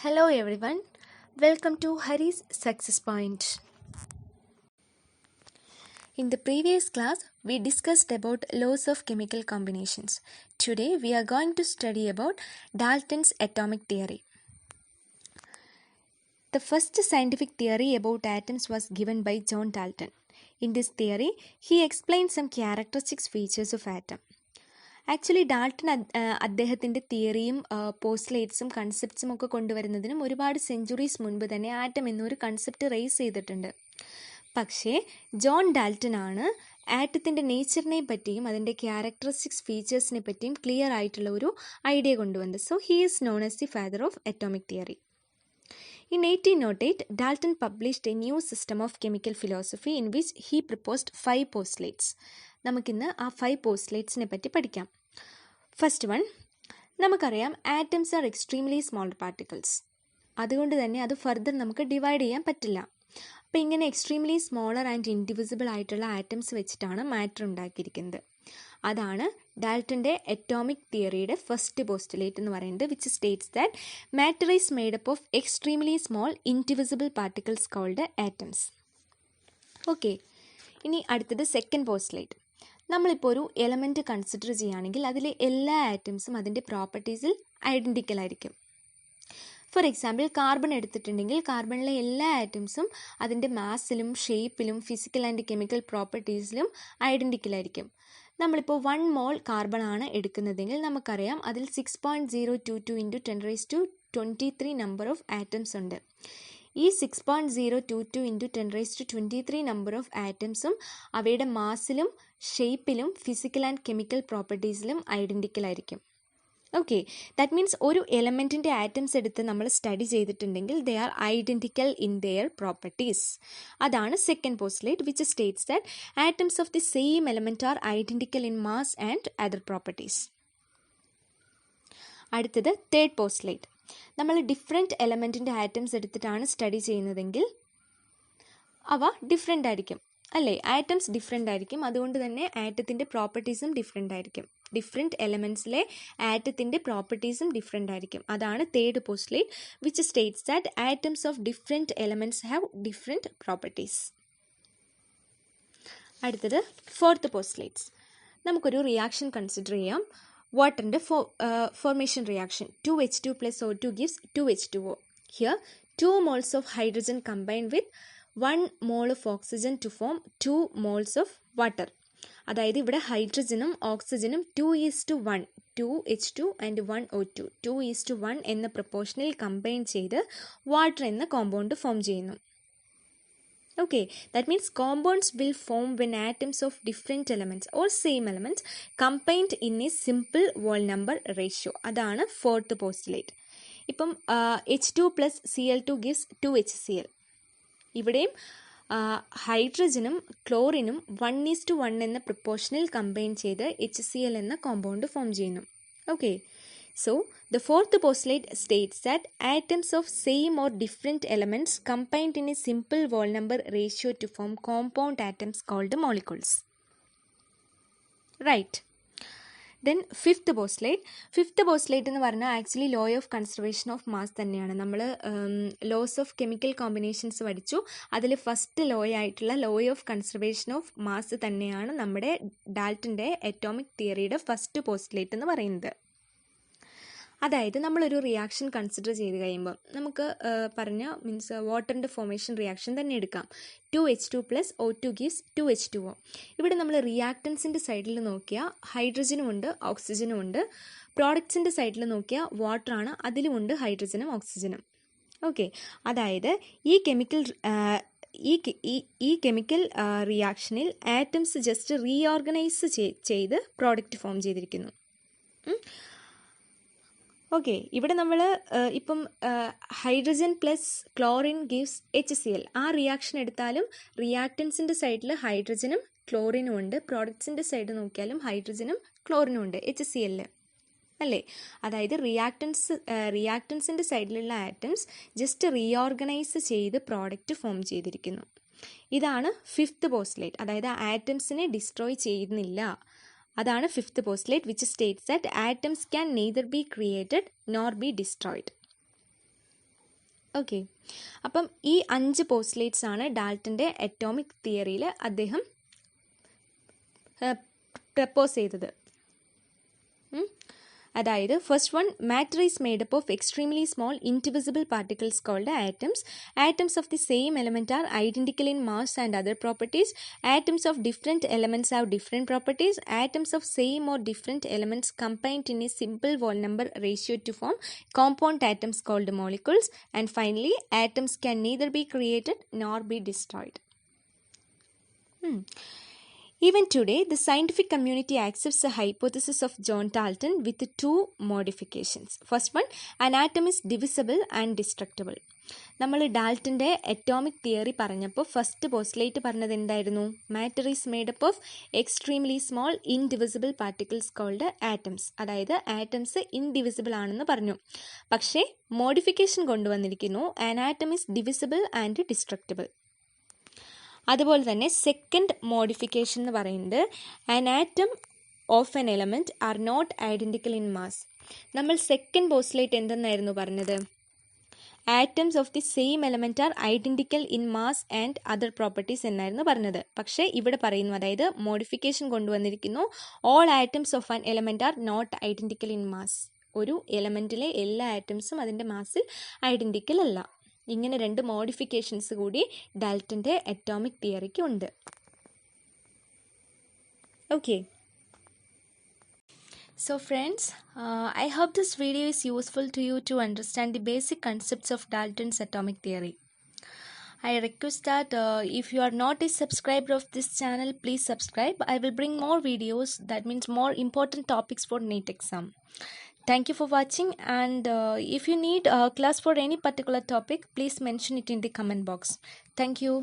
Hello everyone, welcome to Hari's Success Point. In the previous class, we discussed about laws of chemical combinations. Today, we are going to study about Dalton's atomic theory. The first scientific theory about atoms was given by John Dalton. In this theory, he explained some characteristic features of atom. Actually Dalton അദ്ദേഹത്തിൻ്റെ തിയറിയും പോസ്റ്റ്ലേറ്റ്സും കൺസെപ്റ്റ്സും ഒക്കെ കൊണ്ടുവരുന്നതിനും ഒരുപാട് centuries മുൻപ് തന്നെ atom എന്നൊരു concept raise ചെയ്തിട്ടുണ്ട്. പക്ഷേ John Dalton ആണ് ആറ്റത്തിൻ്റെ നേച്ചറിനെ പറ്റിയും അതിൻ്റെ ക്യാരക്ടറിസ്റ്റിക്സ് ഫീച്ചേഴ്സിനെ പറ്റിയും ക്ലിയർ ആയിട്ടുള്ള ഒരു ഐഡിയ കൊണ്ടുവന്നത്. So he is known as the father of atomic theory. In 1808, Dalton published a new system of chemical philosophy in which he proposed 5 postulates. നമുക്കിന്ന് ആ 5 postlatesനെ പറ്റി പഠിക്കാം. ഫസ്റ്റ് വൺ, നമുക്കറിയാം atoms are extremely small particles. അതുകൊണ്ട് തന്നെ അത് further നമുക്ക് divide ചെയ്യാൻ പറ്റില്ല. അപ്പോൾ ഇങ്ങനെ എക്സ്ട്രീംലി സ്മോളർ ആൻഡ് ഇൻഡിവിസിബിൾ ആയിട്ടുള്ള ആറ്റംസ് വെച്ചിട്ടാണ് മാറ്റർ ഉണ്ടാക്കിയിരിക്കുന്നത്. അതാണ് ഡാൾട്ടൻ്റെ അറ്റോമിക് തിയറിയുടെ ഫസ്റ്റ് പോസ്റ്റുലേറ്റ് എന്ന് പറയുന്നത്, which states that matter is made up of extremely small indivisible particles called atoms. Okay, ഇനി അടുത്തത് സെക്കൻഡ് പോസ്റ്റുലേറ്റ്. നമ്മളിപ്പോൾ ഒരു എലമെൻറ്റ് കൺസിഡർ ചെയ്യുകയാണെങ്കിൽ അതിലെ എല്ലാ ആറ്റംസും അതിൻ്റെ പ്രോപ്പർട്ടീസിൽ ഐഡൻറ്റിക്കൽ ആയിരിക്കും. ഫോർ എക്സാമ്പിൾ കാർബൺ എടുത്തിട്ടുണ്ടെങ്കിൽ കാർബണിലെ എല്ലാ ആറ്റംസും അതിൻ്റെ മാസിലും ഷേപ്പിലും ഫിസിക്കൽ ആൻഡ് കെമിക്കൽ പ്രോപ്പർട്ടീസിലും ഐഡൻറ്റിക്കൽ ആയിരിക്കും. നമ്മളിപ്പോൾ 1 മോൾ കാർബൺ ആണ് എടുക്കുന്നതെങ്കിൽ നമുക്കറിയാം അതിൽ 6.022 × 10⁻23 നമ്പർ ഓഫ് ആറ്റംസ് ഉണ്ട്. ഈ 6.022 × 10⁻23 നമ്പർ ഓഫ് ആറ്റംസും അവയുടെ മാസിലും ഷേപ്പിലും ഫിസിക്കൽ ആൻഡ് കെമിക്കൽ പ്രോപ്പർട്ടീസിലും ഐഡൻറ്റിക്കൽ ആയിരിക്കും. ഓക്കെ, ദാറ്റ് മീൻസ് ഒരു എലമെൻറ്റിൻ്റെ ആറ്റംസ് എടുത്ത് നമ്മൾ സ്റ്റഡി ചെയ്തിട്ടുണ്ടെങ്കിൽ they are identical in their properties. അതാണ് second postulate, which states that atoms of the same element are identical in mass and other properties. അടുത്തത് third postulate. നമ്മൾ different എലമെൻറ്റിൻ്റെ atoms എടുത്തിട്ടാണ് സ്റ്റഡി ചെയ്യുന്നതെങ്കിൽ അവ ഡിഫറെൻ്റ് ആയിരിക്കും, അല്ലേ? ആറ്റംസ് ഡിഫറെൻ്റ് ആയിരിക്കും, അതുകൊണ്ട് തന്നെ ആറ്റത്തിൻ്റെ പ്രോപ്പർട്ടീസും ഡിഫറെൻ്റ് ആയിരിക്കും. ഡിഫറെൻറ്റ് എലമെൻറ്റ്സിലെ ആറ്റത്തിൻ്റെ പ്രോപ്പർട്ടീസും ഡിഫറെൻ്റ് ആയിരിക്കും. അതാണ് third postulate, which states that atoms of different elements have different properties. അടുത്തത് ഫോർത്ത് പോസ്റ്റുലേറ്റ്സ്. നമുക്കൊരു റിയാക്ഷൻ കൺസിഡർ ചെയ്യാം. വാട്ടറിൻ്റെ formation reaction. 2H2 plus O2 gives 2H2O. Here 2 moles of hydrogen combine with 1 mole of oxygen to form 2 moles of water. അതായത് ഇവിടെ ഹൈഡ്രജനും ഓക്സിജനും 2:1 2H2 and 1O2 2:1 എന്ന പ്രപ്പോർഷനിൽ combine ചെയ്ത് വാട്ടർ എന്ന കോമ്പൗണ്ട് ഫോം ചെയ്യുന്നു. Okay, that means compounds will form when atoms of different elements or same elements combined in a simple whole number ratio. അതാണ് fourth postulate. ഇപ്പം H2 plus Cl2 gives 2HCl. ഇവിടെയും ഹൈഡ്രജനും ക്ലോറിനും 1:1 എന്ന പ്രപ്പോർഷനിൽ combine ചെയ്ത് HCl എന്ന compound form ചെയ്യുന്നു. Okay, so the fourth postulate states that atoms of same or different elements combined in a simple whole number ratio to form compound atoms called molecules. Right. Then fifth postulate എന്ന് പറഞ്ഞാൽ actually law of conservation of mass തന്നെയാണ്. നമ്മൾ loss of chemical combinations പഠിച്ചു. അതിൽ first law ആയിട്ടുള്ള law of conservation of mass തന്നെയാണ് നമ്മുടെ ഡാൾട്ടൻ്റെ atomic തിയറിയുടെ ഫസ്റ്റ് പോസ്റ്റുലേറ്റ് എന്ന് പറയുന്നത്. അതായത് നമ്മളൊരു റിയാക്ഷൻ കൺസിഡർ ചെയ്ത് കഴിയുമ്പോൾ നമുക്ക് വാട്ടറിൻ്റെ ഫോർമേഷൻ റിയാക്ഷൻ തന്നെ എടുക്കാം. 2H2 plus O2 gives 2H2O. ഇവിടെ നമ്മൾ റിയാക്റ്റൻസിൻ്റെ സൈഡിൽ നോക്കിയാൽ ഹൈഡ്രജനും ഉണ്ട് ഓക്സിജനും ഉണ്ട്. പ്രോഡക്ട്സിൻ്റെ സൈഡിൽ നോക്കിയാൽ വാട്ടറാണ്, അതിലുമുണ്ട് ഹൈഡ്രജനും ഓക്സിജനും. ഓക്കെ, അതായത് ഈ കെമിക്കൽ റിയാക്ഷനിൽ ആറ്റംസ് ജസ്റ്റ് റീഓർഗനൈസ് ചെയ്ത് പ്രോഡക്റ്റ് ഫോം ചെയ്തിരിക്കുന്നു. ഓക്കെ, ഇവിടെ നമ്മൾ ഇപ്പം hydrogen plus chlorine gives HCl. ആ റിയാക്ഷൻ എടുത്താലും റിയാക്റ്റൻസിൻ്റെ സൈഡിൽ ഹൈഡ്രജനും ക്ലോറിനും ഉണ്ട്, പ്രോഡക്ട്സിൻ്റെ സൈഡ് നോക്കിയാലും ഹൈഡ്രജനും ക്ലോറിനും ഉണ്ട് HCl, അല്ലേ? അതായത് റിയാക്റ്റൻസിൻ്റെ സൈഡിലുള്ള ആറ്റംസ് ജസ്റ്റ് റീഓർഗനൈസ് ചെയ്ത് പ്രോഡക്റ്റ് ഫോം ചെയ്തിരിക്കുന്നു. ഇതാണ് ഫിഫ്ത്ത് പോസ്റ്റുലേറ്റ്, അതായത് ആറ്റംസിനെ ഡിസ്ട്രോയ് ചെയ്യുന്നില്ല. അതാണ് fifth postulate, which states that atoms can neither be created nor B destroyed. Okay, അപ്പം ഈ 5 പോസ്റ്റുലേറ്റ്സ് ആണ് ഡാൾട്ടൻ്റെ അറ്റോമിക് തിയറിയിൽ അദ്ദേഹം പ്രപ്പോസ് ചെയ്തത്. അതായത് first one, matter is made up of extremely small indivisible particles called atoms. Atoms of the same element are identical in mass and other properties. Atoms of different elements have different properties. Atoms of same or different elements combined in a simple whole number ratio to form compound atoms called molecules. And finally, atoms can neither be created nor be destroyed. Even today, the scientific community accepts the hypothesis of John Dalton with 2 modifications. First one, an atom is divisible and destructible. നമ്മൾ ഡാൾട്ടൻ്റെ atomic theory പറഞ്ഞപ്പോൾ first postulate പറഞ്ഞത് എന്തായിരുന്നു? Matter is made up of extremely small indivisible particles called atoms. അതായത് atoms indivisible ആണെന്ന് പറഞ്ഞു. പക്ഷേ modification കൊണ്ടുവന്നിരിക്കുന്നു, an atom is divisible and destructible. അതുപോലെ തന്നെ സെക്കൻഡ് മോഡിഫിക്കേഷൻ എന്ന് പറയുന്നത് an atom of an element are not identical in mass. നമ്മൾ സെക്കൻഡ് പോസ്റ്റുലേറ്റ് എന്തെന്നായിരുന്നു പറഞ്ഞത്? Atoms of the same element are identical in mass and other properties എന്നായിരുന്നു പറഞ്ഞത്. പക്ഷേ ഇവിടെ പറയുന്നു, അതായത് മോഡിഫിക്കേഷൻ കൊണ്ടുവന്നിരിക്കുന്നു, all atoms of an element are not identical in mass. ഒരു എലമെൻറ്റിലെ എല്ലാ ആറ്റംസും അതിൻ്റെ മാസിൽ ഐഡൻറ്റിക്കൽ അല്ല. ഇങ്ങനെ 2 മോഡിഫിക്കേഷൻസ് കൂടി ഡാൾട്ടൻ്റെ അറ്റോമിക് തിയറിക്ക് ഉണ്ട്. Okay, so friends, I hope this video is useful to you to understand the basic concepts of Dalton's atomic theory. I request that if you are not a subscriber of this channel, please subscribe. I will bring more videos, that means more important topics for NEET exam. Thank you for watching, and if you need a class for any particular topic, please mention it in the comment box. Thank you.